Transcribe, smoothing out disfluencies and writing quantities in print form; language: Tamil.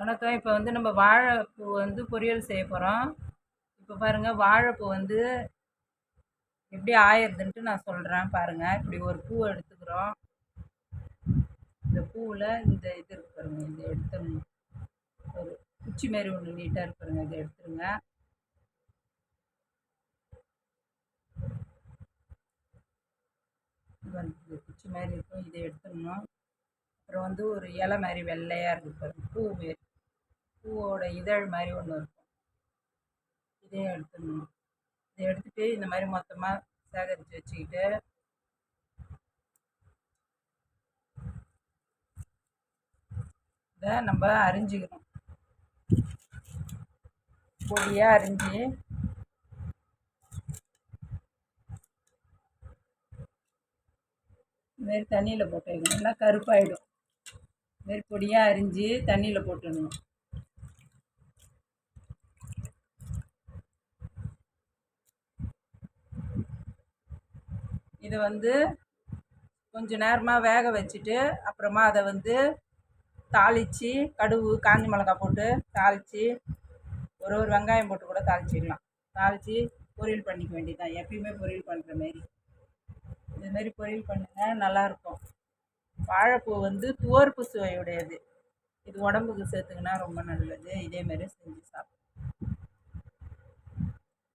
வணக்கம். இப்போ வந்து நம்ம வாழைப்பூ வந்து பொரியல் செய்ய போகிறோம். இப்போ பாருங்கள், வாழைப்பூ வந்து எப்படி ஆயிடுதுன்ட்டு நான் சொல்கிறேன் பாருங்கள். இப்படி ஒரு பூவை எடுத்துக்கிறோம். இந்த பூவில் இந்த இது இருக்கு பாருங்கள், இதை எடுத்துடணும். ஒரு குச்சி மாரி ஒன்று நீட்டாக இருக்கு பாருங்கள், இதை எடுத்துருங்க. வந்து குச்சி மாதிரி இருக்கும், இதை எடுத்துடணும். அப்புறம் வந்து ஒரு இலை மாதிரி வெள்ளையாக இருக்குது பாருங்கள், பூ மாரி, பூவோட இதழ் மாதிரி ஒன்று இருக்கும். இதையும் எடுத்துடணும். இதை எடுத்துகிட்டு இந்த மாதிரி மொத்தமாக சேகரித்து வச்சுக்கிட்டு இதை நம்ம அரிஞ்சிக்கணும். பொடியாக அரிஞ்சு இதுமாரி தண்ணியில் போட்டு வைக்கணும், நல்லா கருப்பாயிடும். இதுமாரி பொடியாக அரிஞ்சு தண்ணியில் போட்டுடணும். இதை வந்து கொஞ்சம் நேரமாக வேக வச்சுட்டு அப்புறமா அதை வந்து தாளித்து கடுகு காஞ்ச மிளகா போட்டு தாளித்து ஒரு வெங்காயம் போட்டு கூட தாளிச்சிக்கலாம். தாளித்து பொரியல் பண்ணிக்க வேண்டியதுதான், எப்பயுமே பொரியல் பண்ணுற மாரி. இதுமாரி பொரியல் பண்ணுங்கள், நல்லாயிருக்கும். வாழைப்பூ வந்து துவர்ப்பு சுவையுடையது. இது உடம்புக்கு சேர்த்துக்கினா ரொம்ப நல்லது. இதேமாரி செஞ்சு சாப்பிடுங்க.